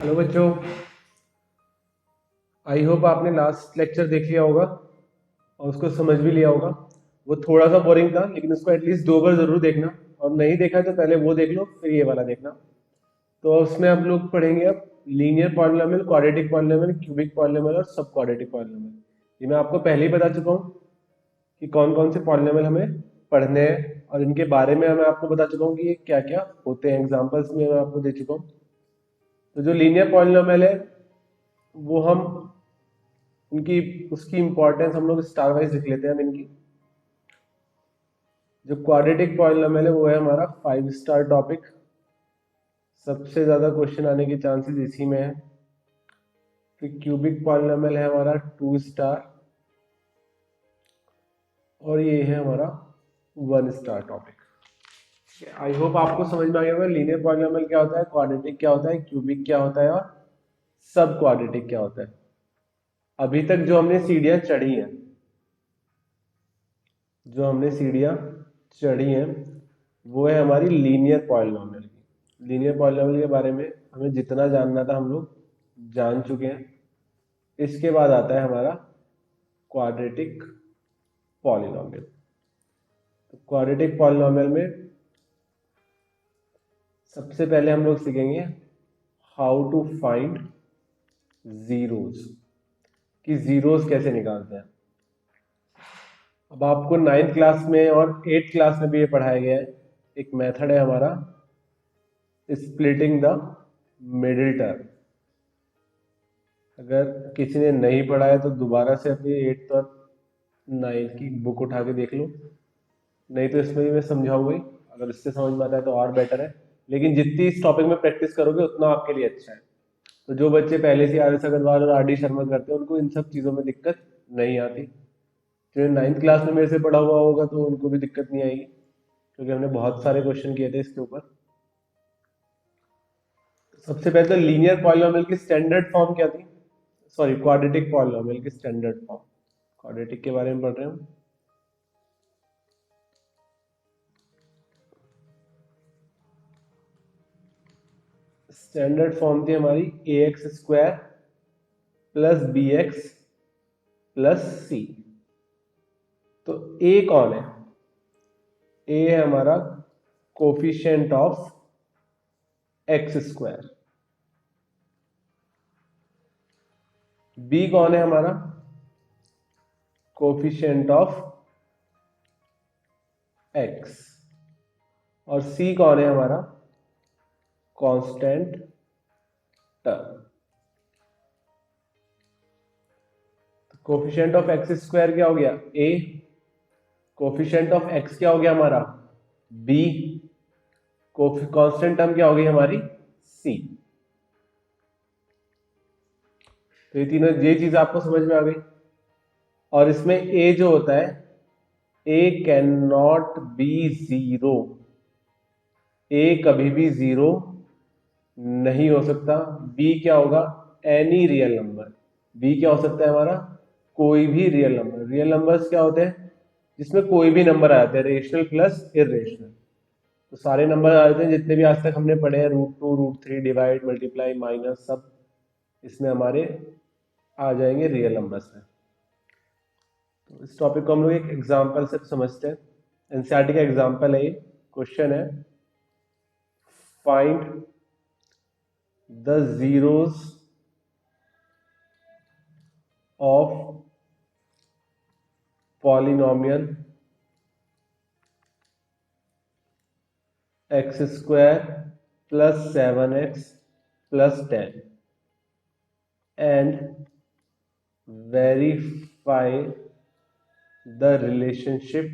Hello बच्चों, I hope आपने last lecture देख लिया होगा और उसको समझ भी लिया होगा। वो थोड़ा सा बोरिंग था, लेकिन उसको एटलीस्ट 2 बार जरूर देखना, और नहीं देखा है तो पहले वो देख लो फिर ये वाला देखना। तो उसमें आप लोग पढ़ेंगे अब linear polynomial, quadratic polynomial, cubic polynomial और सब क्वाड्रेटिक पॉलिनोमियल। ये मैं आपको पहले ही बता चुका हूँ कि कौन कौन से पॉलिनोमियल हमें पढ़ने हैं, और इनके बारे में मैं आपको बता चुका हूँ कि ये क्या क्या होते हैं। एग्जाम्पल्स में मैं आपको दे चुका हूँ। तो जो लीनियर पॉलिनोमियल है वो हम उनकी उसकी इंपॉर्टेंस हम लोग स्टार वाइज लिख लेते हैं हम इनकी। जो क्वाड्रेटिक पॉलिनोमियल है वो है हमारा 5 स्टार टॉपिक। सबसे ज्यादा क्वेश्चन आने के चांसेस इसी में है। फिर क्यूबिक पॉलिनोमियल है हमारा 2 स्टार, और ये है हमारा 1 स्टार टॉपिक। आई होप आपको समझ में आ गया होगा लीनियर पॉलिनोमियल क्या होता है, क्वाड्रेटिक क्या होता है, क्यूबिक क्या होता है और सब क्वाड्रेटिक क्या होता है। अभी तक जो हमने सीढ़ियां चढ़ी हैं, जो हमने सीढ़ियां चढ़ी हैं वो है हमारी लीनियर पॉलिनोमियल की। लीनियर पॉलिनोमियल के बारे में हमें जितना जानना था हम लोग जान चुके हैं। इसके बाद आता है हमारा क्वाड्रेटिक पॉलिनोमियल। तो क्वाड्रेटिक पॉलिनोमियल में सबसे पहले हम लोग सीखेंगे हाउ टू फाइंड जीरोस, कि जीरोस कैसे निकालते हैं। अब आपको 9th क्लास में और 8th क्लास में भी ये पढ़ाया गया है। एक मेथड है हमारा स्प्लिटिंग द मिडिल टर्म। अगर किसी ने नहीं पढ़ा है तो दोबारा से अपनी 8th और 9th की बुक उठा के देख लो, नहीं तो इसमें भी मैं समझाऊंगा ही। अगर इससे समझ में आता है तो और बेटर है, लेकिन जितनी इस टॉपिक में प्रैक्टिस करोगे उतना आपके लिए अच्छा है। तो जो बच्चे पहले से आर एस अग्रवाल और आर डी शर्मा करते हैं उनको इन सब चीज़ों में दिक्कत नहीं आती। जो 9th क्लास में मेरे से पढ़ा हुआ होगा तो उनको भी दिक्कत नहीं आएगी, क्योंकि हमने बहुत सारे क्वेश्चन किए थे इसके ऊपर। सबसे पहले तो लीनियर पॉलिनोमियल की स्टैंडर्ड फॉर्म क्या थी, सॉरी क्वाड्रेटिक पॉलिनोमियल की स्टैंडर्ड फॉर्म। क्वाड्रेटिक के बारे में पढ़ रहे हैं हम। स्टैंडर्ड फॉर्म थी हमारी ax² plus bx plus c। तो a कौन है? a है हमारा कोफिशिएंट ऑफ x²। b कौन है हमारा? Coefficient of x। और c कौन है हमारा? Constant term. Coefficient of x² क्या हो गया? a। कोफिशिएंट ऑफ x क्या हो गया हमारा? b। कांस्टेंट टर्म क्या हो गई हमारी? c। तो ये तीनों, ये चीज आपको समझ में आ गई। और इसमें a जो होता है, a can not be zero. a कभी भी जीरो नहीं हो सकता। b क्या होगा? Any real number. b क्या हो सकता है हमारा? कोई भी रियल नंबर। रियल नंबर्स क्या होते हैं? जिसमें कोई भी नंबर आ जाते हैं, रेशनल प्लस इरेशनल। तो सारे नंबर आ जाते हैं जितने भी आज तक हमने पढ़े हैं, √2, √3, डिवाइड, मल्टीप्लाई, माइनस, सब इसमें हमारे आ जाएंगे रियल नंबर्स में। तो इस टॉपिक को हम लोग एक एग्जाम्पल से समझते हैं। एनसीईआरटी का एग्जाम्पल है ये। क्वेश्चन है find the zeros of polynomial x² plus 7x plus 10 and verify the relationship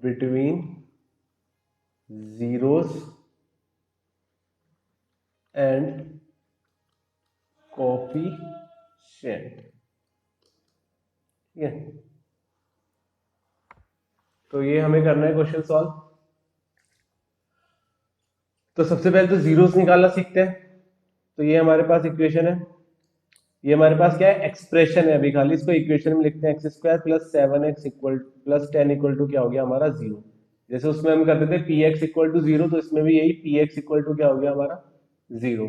between zeros and coefficient। ठीक है, तो ये हमें करना है क्वेश्चन सॉल्व। तो सबसे पहले तो जीरोस निकालना सीखते हैं। तो ये हमारे पास इक्वेशन है, ये हमारे पास क्या है? एक्सप्रेशन है। अभी खाली इसको इक्वेशन में लिखते हैं x² plus 7x equal plus 10 equal to क्या हो गया हमारा? 0। जैसे उसमें हम करते थे P x equal to zero, तो इसमें भी यही पी एक्स इक्वल टू क्या हो गया हमारा, जीरो।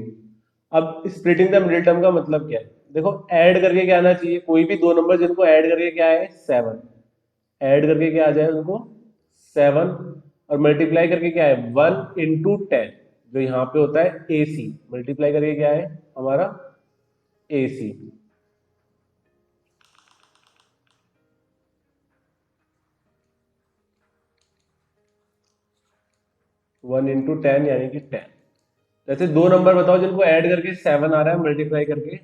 अब स्प्लिटिंग द मिडिल टर्म का मतलब क्या है, देखो ऐड करके क्या आना चाहिए, कोई भी दो नंबर जिनको ऐड करके क्या है, सेवन, ऐड करके क्या आ जाए उनको, सेवन, और मल्टीप्लाई करके क्या है, वन इंटू टेन, जो यहाँ पे होता है ए सी, मल्टीप्लाई करके क्या है हमारा ए सी। वन इंटू टेन यानी कि टेन। जैसे दो नंबर बताओ जिनको ऐड करके सेवन आ रहा है, मल्टीप्लाई करके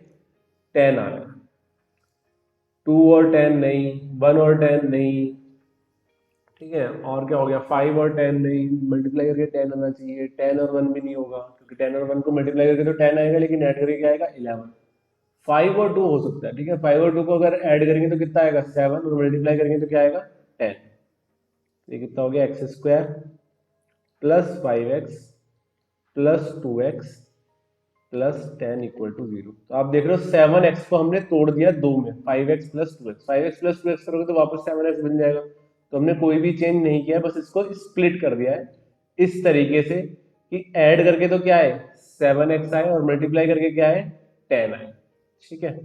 टेन आ रहा है। टू और टेन नहीं, वन और टेन नहीं, ठीक है, और क्या हो गया, फाइव और टेन नहीं, मल्टीप्लाई करके टेन आना चाहिए, टेन और वन भी नहीं होगा, क्योंकि टेन और वन को मल्टीप्लाई करके तो टेन आएगा, लेकिन ऐड करके क्या आएगा, इलेवन। फाइव और टू हो सकता है, ठीक है, फाइव और टू को अगर ऐड करेंगे तो कितना आएगा, सेवन, और मल्टीप्लाई करेंगे तो क्या आएगा, टेन। ये कितना हो गया, x square plus five x plus two x plus ten equal to zero. तो आप देख रहे हो सेवन एक्स को हमने तोड़ दिया दो में, five x plus two x, five x plus two x करोगे तो वापस सेवन एक्स बन जाएगा। तो हमने कोई भी चेंज नहीं किया, बस इसको स्प्लिट कर दिया है इस तरीके से कि ऐड करके तो क्या है, सेवन एक्स आए, और मल्टीप्लाई करके क्या है, टेन आए, ठीक है।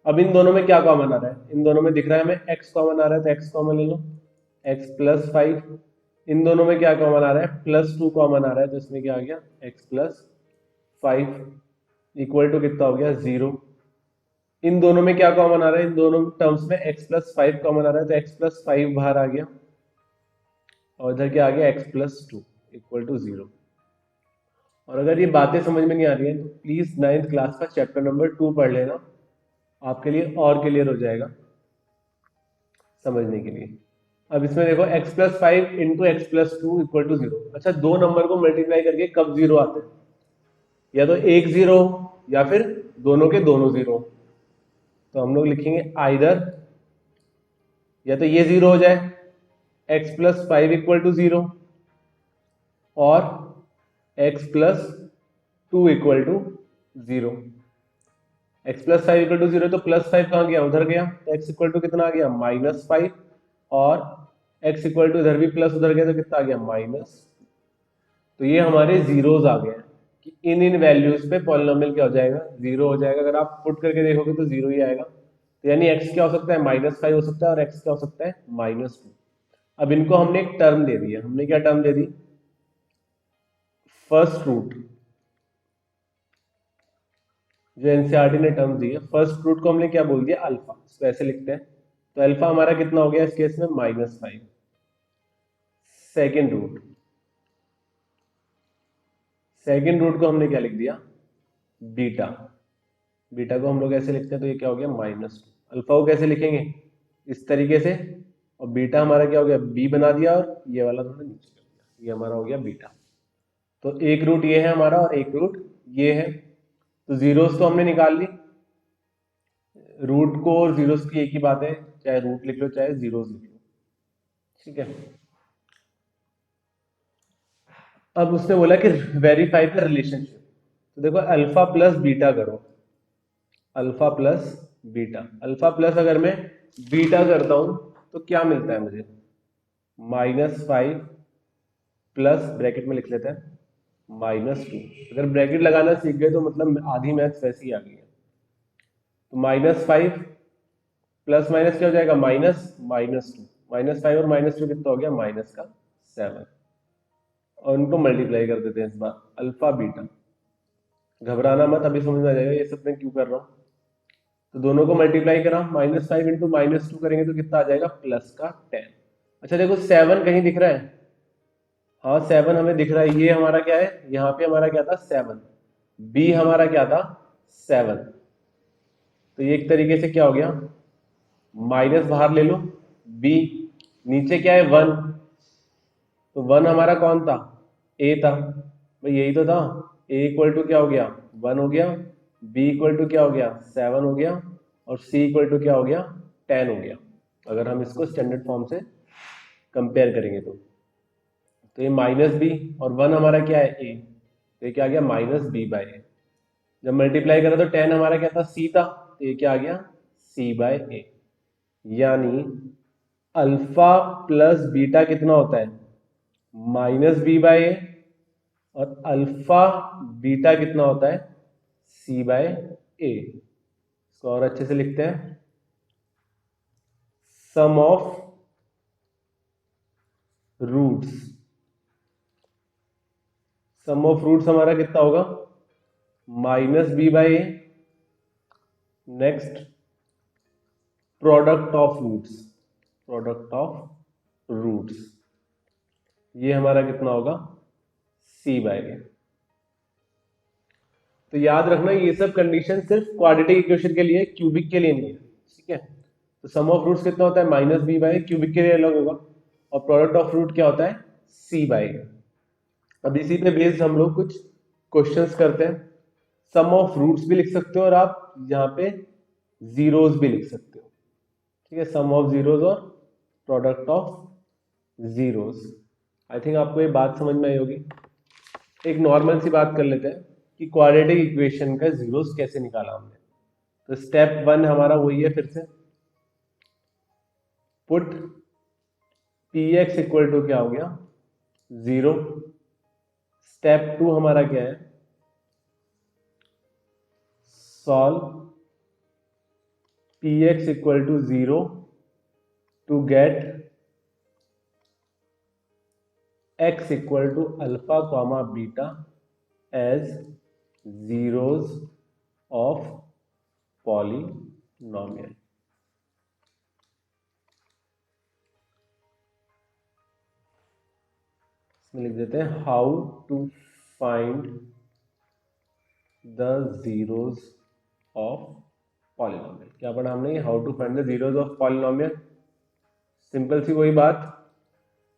अब इन दोनों में क्या कॉमन आ रहा है, इन दोनों में दिख रहा है हमें एक्स कॉमन आ रहा है, तो एक्स कॉमन ले लो, एक्स प्लस फाइव। इन दोनों में क्या कॉमन आ रहा है, प्लस टू कॉमन आ रहा है, तो इसमें क्या आ गया, x plus five equal to कितना हो गया, जीरो। इन दोनों में क्या कॉमन आ रहा है, इन दोनों टर्म्स में एक्स प्लस फाइव कॉमन आ रहा है, तो एक्स प्लस फाइव बाहर आ गया, और इधर क्या आ गया, x plus two equal to zero. और अगर ये बातें समझ में नहीं आ रही है तो प्लीज नाइन्थ क्लास का चैप्टर नंबर 2 पढ़ लेना, आपके लिए और क्लियर हो जाएगा समझने के लिए। अब इसमें देखो x plus five into x plus two equal to zero. अच्छा, दो नंबर को मल्टीप्लाई करके कब जीरो आते हैं, या तो एक जीरो या फिर दोनों के दोनों जीरो। तो हम लोग लिखेंगे आइदर, या तो ये जीरो हो जाए, x plus five equal to zero, और x plus two equal to zero. x plus five equal to zero, तो प्लस फाइव कहाँ गया, उधर गया, तो x इक्वल टू कितना आ गया, माइनस फाइव, और x इक्वल टू इधर भी प्लस उधर गया, तो कितना आ गया, माइनस। तो ये हमारे जीरोज आ गए कि इन इन वैल्यूज पे पॉलिनोमियल क्या हो जाएगा, जीरो हो जाएगा। अगर आप पुट करके देखोगे तो जीरो ही आएगा। तो यानी x क्या हो सकता है, माइनस फाइव हो सकता है, और x क्या हो सकता है, माइनस टू। अब इनको हमने एक टर्म दे दिया, हमने क्या टर्म दे दी, फर्स्ट रूट। जो एनसीईआरटी ने टर्म दी है, फर्स्ट रूट को हमने क्या बोल दिया, अल्फा, इसको ऐसे लिखते हैं। तो अल्फा हमारा कितना हो गया इस केस में, minus five. Second root, second root को हमने क्या लिख दिया, बीटा। बीटा को हम लोग ऐसे लिखते हैं, तो ये क्या हो गया, माइनस टू। अल्फा को कैसे लिखेंगे, इस तरीके से, और बीटा हमारा क्या हो गया, बी बना दिया, और ये वाला थोड़ा नीचे कर दिया, ये हमारा हो गया बीटा। तो एक रूट ये है हमारा, और एक रूट ये है। तो जीरोस तो हमने निकाल ली, रूट को और जीरोस की एक ही बात है, चाहे रूट लिख लो चाहे जीरोस लिख लो, ठीक है। अब उसने बोला कि वेरीफाई द रिलेशनशिप। तो देखो अल्फा प्लस बीटा करो, alpha plus beta, alpha plus अगर मैं बीटा करता हूं तो क्या मिलता है मुझे, माइनस फाइव प्लस, ब्रैकेट में लिख लेते हैं माइनस टू। अगर ब्रैकेट लगाना सीख गए तो मतलब आधी मैथ्स वैसे ही आ गई है। तो माइनस फाइव प्लस माइनस क्या हो जाएगा, minus minus two, minus five और माइनस टू कितना हो गया, माइनस का सेवन। और उनको मल्टीप्लाई कर देते हैं इस बार, अल्फा बीटा। घबराना मत, अभी समझ में आ जाएगा ये सब मैं क्यों कर रहा हूँ। तो दोनों को मल्टीप्लाई करा, minus five into minus two करेंगे तो कितना आ जाएगा, प्लस का टेन। अच्छा देखो सेवन कहीं दिख रहा है, हाँ सेवन हमें दिख रहा है, ये हमारा क्या है, यहाँ पे हमारा क्या था, सेवन, बी हमारा क्या था, सेवन। तो ये एक तरीके से क्या हो गया, माइनस बाहर ले लो, बी, नीचे क्या है, वन, तो वन हमारा कौन था, ए था, भाई यही तो था। ए इक्वल टू क्या हो गया, वन हो गया, बी इक्वल टू क्या हो गया, सेवन हो गया, और सी इक्वल टू क्या हो गया, टेन हो गया। अगर हम इसको स्टैंडर्ड फॉर्म से कंपेयर करेंगे तो ये माइनस बी, और वन हमारा क्या है, ए, तो ये क्या आ गया, माइनस बी बाय ए। जब मल्टीप्लाई करा तो टेन हमारा क्या था, सी था, तो ये क्या आ गया, सी बाय ए। यानी अल्फा प्लस बीटा कितना होता है, माइनस बी बाय ए, और अल्फा बीटा कितना होता है, सी बाय ए। इसको और अच्छे से लिखते हैं, sum of roots, sum of roots हमारा कितना होगा, minus B by a, next product of roots, product of roots, ये हमारा कितना होगा, सी बाय ए। तो याद रखना ये सब कंडीशन सिर्फ क्वाड्रेटिक इक्वेशन के लिए, क्यूबिक के लिए नहीं है, ठीक है। तो सम ऑफ रूट्स कितना होता है, माइनस बी बाय, क्यूबिक के लिए अलग होगा, और प्रोडक्ट ऑफ रूट क्या होता है, सी बाय। अब इसी पे बेस्ड हम लोग कुछ क्वेश्चंस करते हैं। सम ऑफ रूट्स भी लिख सकते हो और आप यहाँ पे जीरोस भी लिख सकते हो, ठीक है, सम ऑफ जीरोस और product of zeros. I think आपको ये बात समझ में आई होगी। एक नॉर्मल सी बात कर लेते हैं कि क्वाड्रेटिक इक्वेशन का जीरोस कैसे निकाला हमने। तो स्टेप 1 हमारा वही है, फिर से put p x equal to क्या हो गया, 0। स्टेप 2 हमारा क्या है, solve p x equal to 0 to get x equal to alpha comma beta as zeros of polynomial. इसमें लिख देते हैं how to find the zeros of polynomial. क्या पढ़ा हमने, how to find the zeros of polynomial. Simple सी वही बात,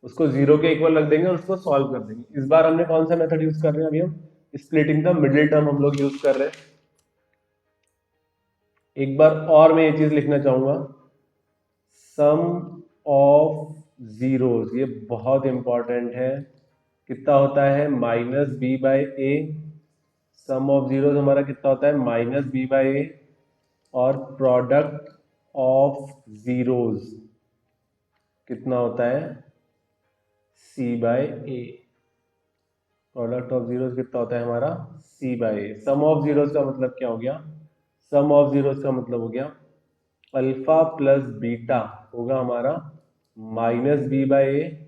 उसको जीरो के इक्वल रख देंगे और उसको सॉल्व कर देंगे। इस बार हमने कौन सा मेथड यूज कर रहे हैं, अभी हम स्प्लिटिंग द मिडिल टर्म हम लोग यूज कर रहे हैं। एक बार और मैं ये चीज लिखना चाहूंगा, सम ऑफ जीरोस, ये बहुत इंपॉर्टेंट है, कितना होता है, minus B by A. Sum of zeros हमारा कितना होता है, माइनस बी बाय ए, और प्रोडक्ट ऑफ जीरोस कितना होता है, c by a. Product of zeros कितना होता है हमारा, c by A. Sum of zeros का मतलब क्या हो गया, सम ऑफ जीरोस का मतलब हो गया अल्फा प्लस बीटा होगा हमारा माइनस बी बाय ए,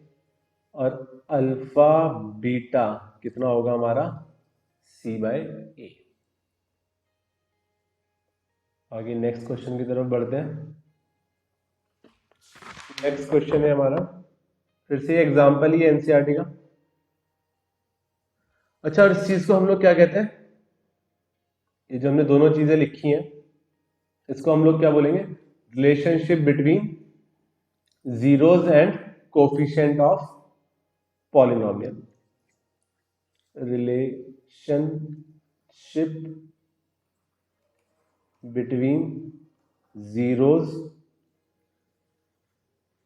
और अल्फा बीटा कितना होगा हमारा, सी बाय ए। आगे नेक्स्ट क्वेश्चन की तरफ बढ़ते हैं। नेक्स्ट क्वेश्चन है हमारा, फिर से एग्जांपल ही एनसीईआरटी का। अच्छा, और इस चीज को हम लोग क्या कहते हैं, ये जो हमने दोनों चीजें लिखी हैं, इसको हम लोग क्या बोलेंगे, relationship between zeros and coefficient of polynomial. Relationship between zeros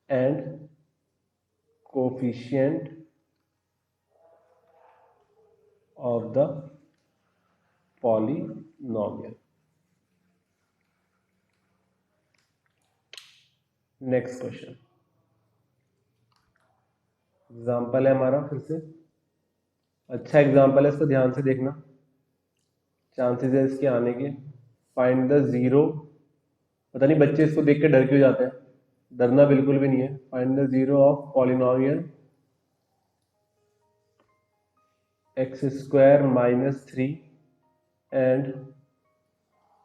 and coefficient of the polynomial. Next question, example है हमारा, फिर से अच्छा एग्जाम्पल है, इसको ध्यान से देखना, चांसेस है इसके आने के। फाइंड द जीरो, पता नहीं बच्चे इसको देख के डर क्यों जाते हैं, डरना बिल्कुल भी नहीं है। Find the zero of polynomial x square minus 3 and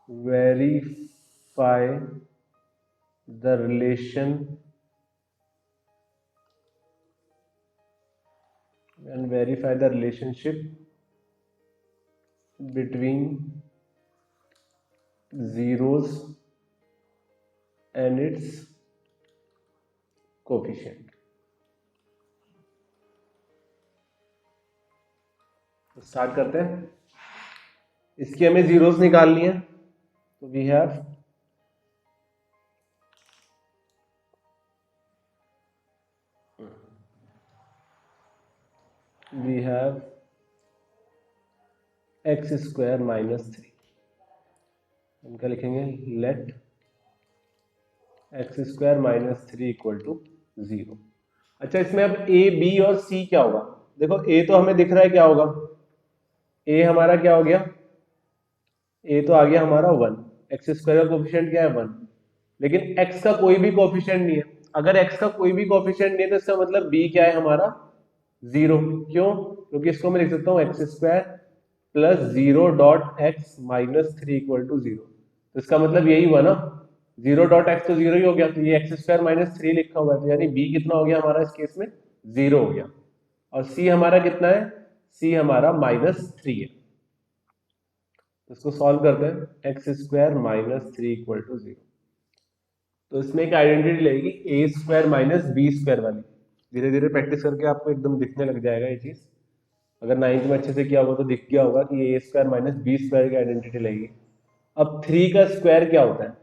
verify the relation and verify the relationship between zeros and its coefficient. तो स्टार्ट करते हैं। इसकी हमें जीरोस निकालनी है, तो we have x square minus 3, हम क्या लिखेंगे, let x square minus 3 equal to 0। अच्छा, इसमें अब ए बी और सी क्या होगा? देखो ए तो हमें दिख रहा है क्या होगा, ए हमारा क्या हो गया, ए तो आ गया हमारा 1, एक्स स्क्वायर का कोफिशिएंट क्या है 1, लेकिन एक्स का कोई भी कोफिशिएंट नहीं है। अगर एक्स का कोई भी कोफिशिएंट नहीं है तो इसका मतलब बी क्या है हमारा 0। क्यों? क्योंकि इसको मैं लिख सकता हूँ एक्स स्क्वायर प्लस 0.x-3 = 0। तो इसका मतलब यही हुआ ना, 0.x तो 0 ही हो गया, तो ये x² - 3 लिखा हुआ है, तो यानी b कितना हो गया हमारा इस केस में 0 हो गया। और c हमारा कितना है, c हमारा -3 है। तो इसको सॉल्व करते हैं, x² - 3 = 0। तो इसमें एक आइडेंटिटी लगेगी a² - b² वाली। धीरे धीरे प्रैक्टिस करके आपको एकदम दिखने लग जाएगा ये चीज। अगर 9th में अच्छे से किया होगा तो दिख गया होगा कि ये a² - b² की आइडेंटिटी लगेगी। अब 3 का स्क्वायर क्या होता है,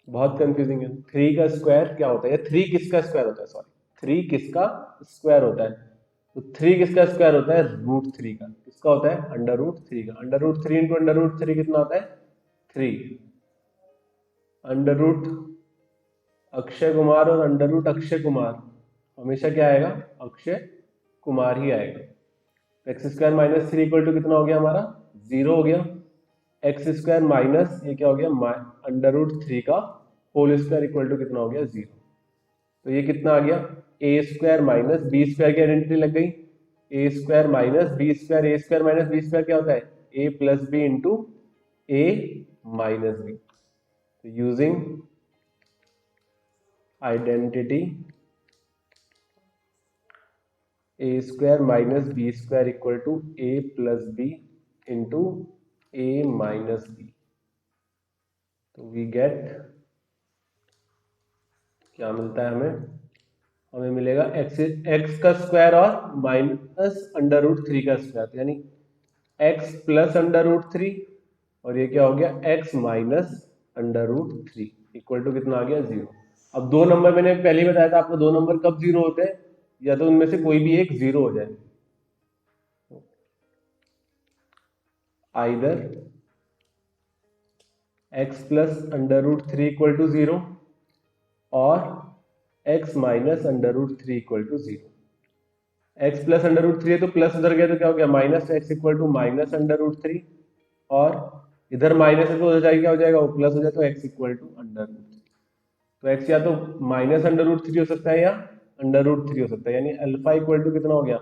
बहुत कंफ्यूजिंग है। 3 का स्क्वायर क्या होता है, या 3 किसका स्क्वायर होता है, सॉरी 3 किसका स्क्वायर होता है? तो 3 किसका स्क्वायर होता है, √3 का। किसका होता है, √3 का। √3 इंटू √3 कितना होता है 3। अंडर रूट अक्षय कुमार और अंडर रूट अक्षय कुमार हमेशा क्या आएगा, अक्षय कुमार ही आएगा। x² - 3 = कितना हो गया हमारा 0 हो गया। x² माइनस ये क्या हो गया, √3 का होल स्क्वायर इक्वल टू कितना हो गया 0। तो ये कितना आ गया, a² - b² की आइडेंटिटी लग गई। a² - b², a² - b² क्या होता है, a + b into a - b। तो using identity a² - b² equal to a + b into a - b। तो वी गेट, क्या मिलता है हमें, हमें मिलेगा एक्स का स्क्वायर और -√3 का स्क्वायर, यानी x + √3, और ये क्या हो गया x - √3 इक्वल टू कितना आ गया 0। अब दो नंबर मैंने पहले ही बताया था आपको, दो नंबर कब 0 होते हैं, या तो उनमें से कोई भी एक 0 हो जाए। आइदर x + √3 = 0 और x - √3 = 0। x + √3 है तो प्लस उधर गया तो क्या हो गया, -x = -√3, और इधर माइनस है तो उधर जाएगा क्या हो जाएगा, वो प्लस हो जाए तो x = √3। तो x या तो -√3 हो सकता है या √3 हो सकता है, यानी अल्फा इक्वल टू कितना हो गया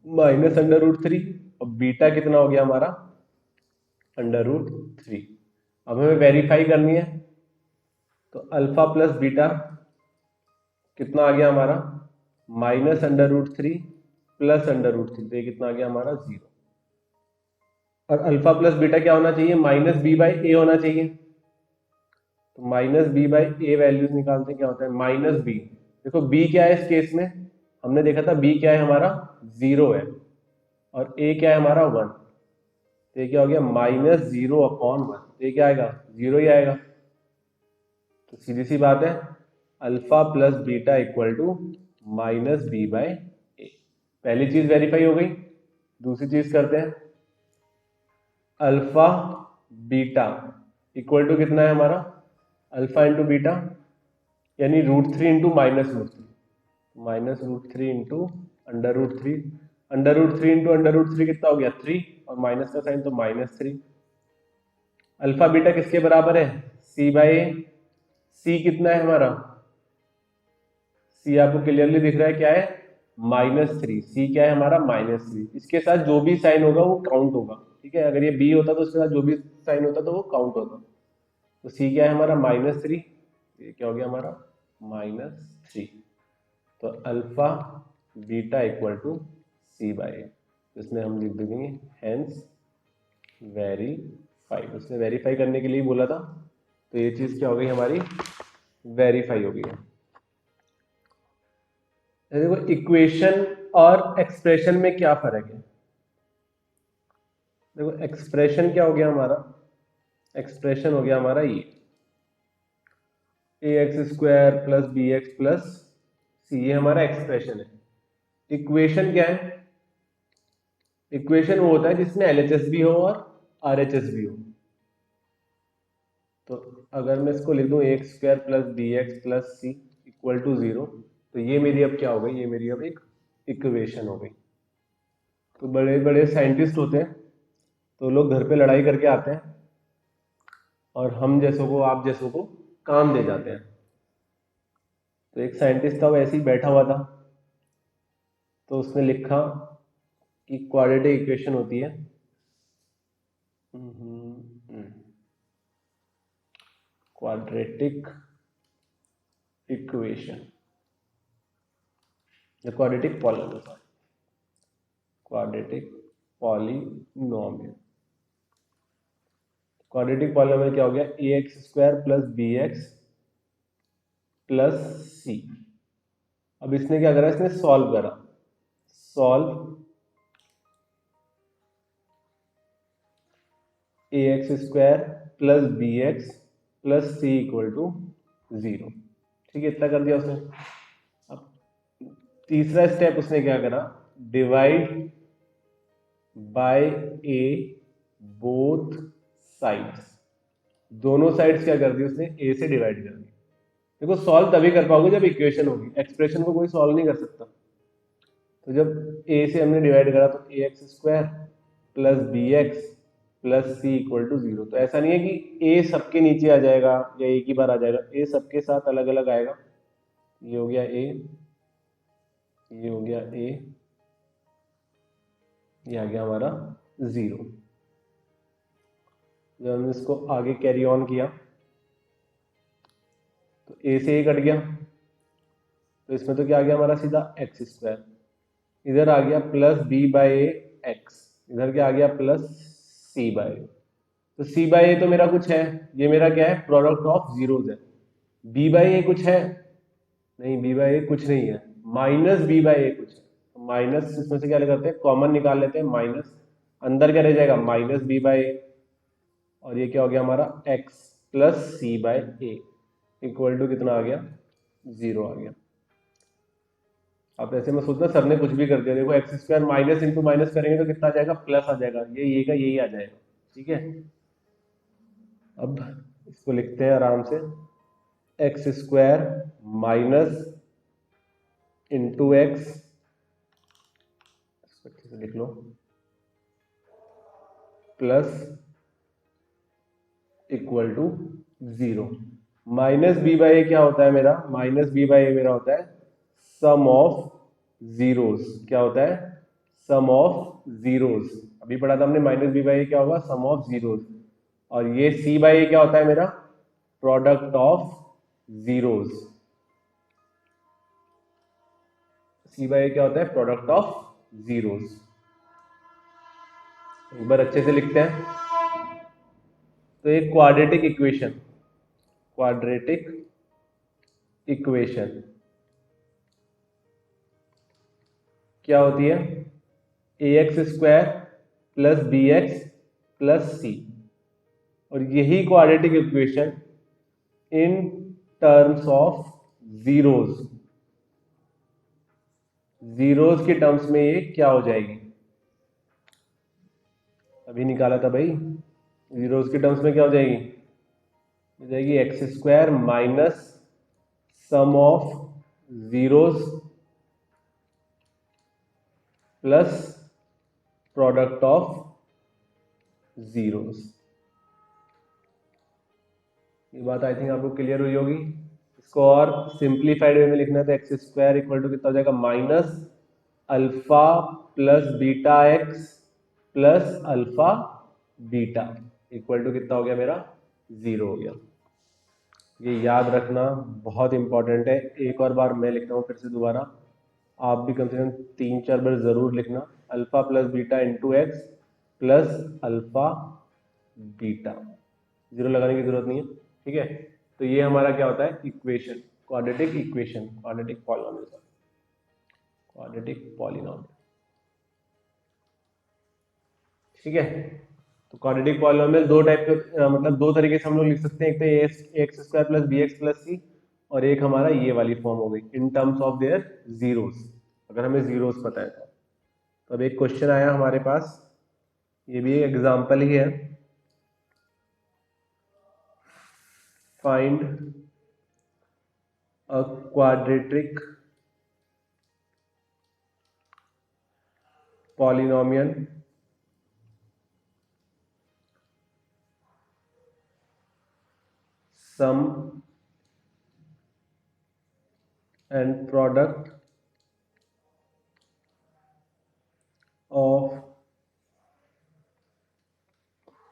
-√3, और बीटा कितना हो गया हमारा √3। अब हमें वेरीफाई करनी है, तो अल्फा प्लस बीटा कितना आ गया हमारा -√3 प्लस √3, तो ये कितना आ गया हमारा 0। और अल्फा प्लस बीटा क्या होना चाहिए, -b/a होना चाहिए। तो -b/a वैल्यूज निकालते हैं, क्या होता है -b। देखो b क्या है इस केस में, हमने देखा था b क्या है हमारा 0 है, और a क्या है हमारा 1। तो ये क्या हो गया -0/1, तो ये क्या आएगा 0 ही आएगा। तो सीधी सी बात है, alpha plus beta equal to -b/a। पहली चीज वेरीफाई हो गई। दूसरी चीज करते हैं, अल्फा बीटा इक्वल टू कितना है हमारा, अल्फा इंटू बीटा यानी √3 इंटू -√3, -√3 इंटू √3, √3 इंटू √3 कितना हो गया 3, और माइनस का साइन तो -3। अल्फा बीटा किसके बराबर है, c/a। c कितना है हमारा, c आपको क्लियरली दिख रहा है क्या है -3। c क्या है हमारा -3। इसके साथ जो भी साइन होगा वो काउंट होगा, ठीक है। अगर ये b होता तो उसके साथ जो भी साइन होता तो वो काउंट होता। तो c क्या है हमारा -3, ये क्या हो गया हमारा -3। तो alpha beta equal to c/a। इसमें हम लिख देंगे हेंस वेरीफाई। उसने वेरीफाई करने के लिए बोला था, तो ये चीज क्या हो गई हमारी वेरीफाई हो गई है। देखो इक्वेशन और एक्सप्रेशन में क्या फर्क है, देखो एक्सप्रेशन क्या हो गया हमारा, एक्सप्रेशन हो गया हमारा ये ax² + bx + c, ये हमारा एक्सप्रेशन है। इक्वेशन क्या है, इक्वेशन वो होता है जिसमें LHS भी हो और RHS भी हो। तो अगर मैं इसको लिख दूं ax² + bx + c = 0, तो ये मेरी अब क्या हो गई, ये मेरी अब एक इक्वेशन हो गई। तो बड़े बड़े साइंटिस्ट होते हैं तो लोग घर पे लड़ाई करके आते हैं और हम जैसों को, आप जैसों को काम दे जाते हैं। तो एक साइंटिस्ट था, वो ऐसे ही बैठा हुआ था, तो उसने लिखा कि क्वाड्रेटिक इक्वेशन होती है क्वाड्रेटिक इक्वेशन या quadratic polynomial, quadratic polynomial. Quadratic polynomial क्या हो गया, a x square plus b x plus c. अब इसने क्या करा, इसने सॉल्व करा, solve a x square plus b x plus c equal to 0। ठीक है, इतना कर दिया उसने। अब तीसरा स्टेप उसने क्या करा, divide by A both sides. दोनों साइड्स क्या कर दी उसने, ए से डिवाइड कर दी। देखो सॉल्व तभी कर पाओगे जब इक्वेशन होगी, एक्सप्रेशन को कोई सॉल्व नहीं कर सकता। तो जब ए से हमने डिवाइड करा तो a x square plus b x plus c equal to 0। तो ऐसा नहीं है कि ए सबके नीचे आ जाएगा या एक ही बार आ जाएगा, ए सबके साथ अलग अलग आएगा। ये हो गया ए, ये हो गया ए, ये आ गया हमारा 0। जब हमने इसको आगे कैरी ऑन किया तो ए से ए कट गया, तो इसमें तो क्या आ गया हमारा सीधा एक्स स्क्वायर, इधर आ गया plus b by a x, इधर क्या आ गया प्लस सी बाई ए। तो सी बाई ए तो मेरा कुछ है, ये मेरा क्या है, प्रोडक्ट ऑफ जीरोज है। बी बाई ए कुछ है, नहीं बी बाई ए कुछ नहीं है, माइनस बी बाई ए कुछ है। तो माइनस इसमें से क्या करते हैं, कॉमन निकाल लेते हैं, माइनस अंदर क्या रह जाएगा, माइनस बी बाई ए, और ये क्या हो गया हमारा x plus c by a equal to कितना आ गया, 0 आ गया। अब ऐसे में सोचना सर ने कुछ भी कर दिया, देखो x square minus into minus करेंगे तो कितना आ जाएगा, प्लस आ जाएगा, ये का यही आ जाएगा। ठीक है, अब इसको लिखते हैं आराम से, x square minus into x, अच्छे से लिख लो, plus equal to 0। Minus b by a क्या होता है मेरा, माइनस बी बाई ए मेरा होता है सम ऑफ जीरोस। क्या होता है, सम ऑफ जीरोस। अभी पढ़ा था हमने, माइनस बी बाई ए क्या होगा, सम ऑफ जीरोस। और ये सी बाई ए क्या होता है मेरा, product of zeros. C by a क्या होता है, प्रोडक्ट ऑफ जीरोस। एक बार अच्छे से लिखते हैं, तो एक क्वाड्रेटिक इक्वेशन, क्वाड्रेटिक इक्वेशन क्या होती है, a x square plus b x plus c. और यही quadratic equation in terms of zeros, zeros के टर्म्स में ये क्या हो जाएगी, अभी निकाला था भाई, जीरोज के टर्म्स में क्या हो जाएगी, हो जाएगी x square minus sum of zeros plus product of zeros. ये बात आई थिंक आपको क्लियर हुई होगी। इसको और सिंप्लीफाइड वे में लिखना है तो एक्स स्क्वायर इक्वल टू कितना हो जाएगा, minus alpha plus beta x plus alpha beta equal to कितना हो गया मेरा, 0 हो गया। ये याद रखना बहुत इंपॉर्टेंट है। एक और बार मैं लिखता हूँ फिर से दोबारा, आप भी कम से कम 3-4 बार जरूर लिखना, alpha plus beta into x plus alpha beta, 0 लगाने की जरूरत नहीं है। ठीक है, तो ये हमारा क्या होता है, equation, quadratic equation, quadratic polynomial, quadratic polynomial. ठीक है, तो क्वाड्रेटिक पॉलिनोमियल दो टाइप के, मतलब दो तरीके से हम लोग लिख सकते हैं, एक तो x square plus b x plus c, और एक हमारा ये वाली फॉर्म हो गई in terms of their zeros, अगर हमें जीरोस पता है तो। अब एक क्वेश्चन आया हमारे पास, ये भी एक एग्जाम्पल ही है, find a quadratic polynomial sum and product of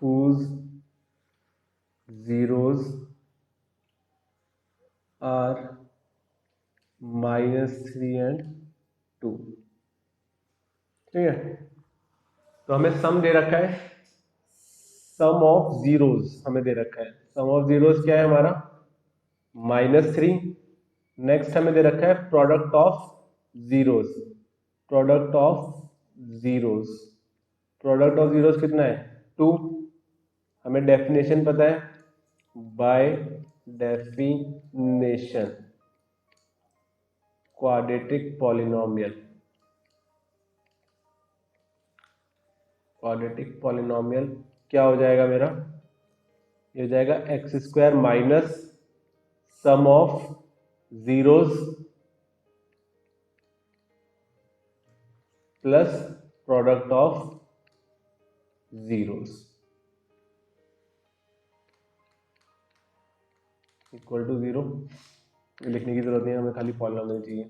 whose zeros are -3 and 2। ठीक है, तो हमें सम दे रखा है, सम ऑफ जीरोस हमें दे रखा है। सम ऑफ जीरोस क्या है हमारा? -3। नेक्स्ट हमें दे रखा है product of zeros, product of zeros, product of zeros कितना है? 2। हमें डेफिनेशन पता है, by definition quadratic polynomial, quadratic polynomial क्या हो जाएगा मेरा? ये हो जाएगा x² minus sum of zeros plus product of zeros equal to 0। लिखने की जरूरत नहीं है, हमें खाली पॉलिनोमियल चाहिए।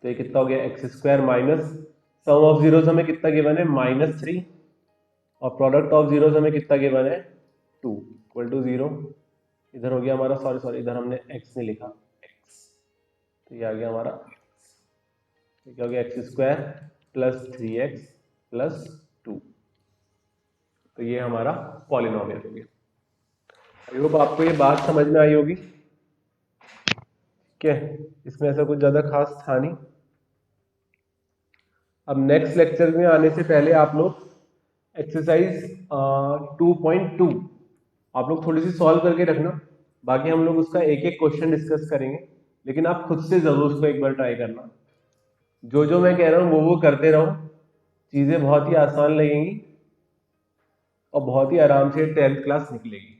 तो ये कितना हो गया? x² minus sum of zeros हमें कितना गिवन है? -3, और प्रोडक्ट ऑफ जीरोस हमें कितना गिवन है? 2 इक्वल टू 0। इधर हो गया हमारा, सॉरी इधर हमने x नहीं लिखा, x, तो ये आ गया हमारा x। ये क्या हो गया? x² plus 3x plus 2। तो ये हमारा पॉलिनोमियल हो गया। आई होप आपको ये बात समझ में आई होगी। क्या इसमें ऐसा कुछ ज्यादा खास था नहीं। अब नेक्स्ट लेक्चर में आने से पहले आप लोग एक्सरसाइज 2.2 आप लोग थोड़ी सी सॉल्व करके रखना। बाकी हम लोग उसका एक एक क्वेश्चन डिस्कस करेंगे, लेकिन आप खुद से जरूर उसको एक बार ट्राई करना। जो मैं कह रहा हूँ वो करते रहो, चीजें बहुत ही आसान लगेंगी और बहुत ही आराम से 10th क्लास निकलेगी।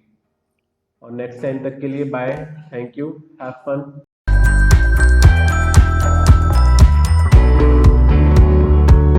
और नेक्स्ट टाइम तक के लिए bye, thank you, have fun.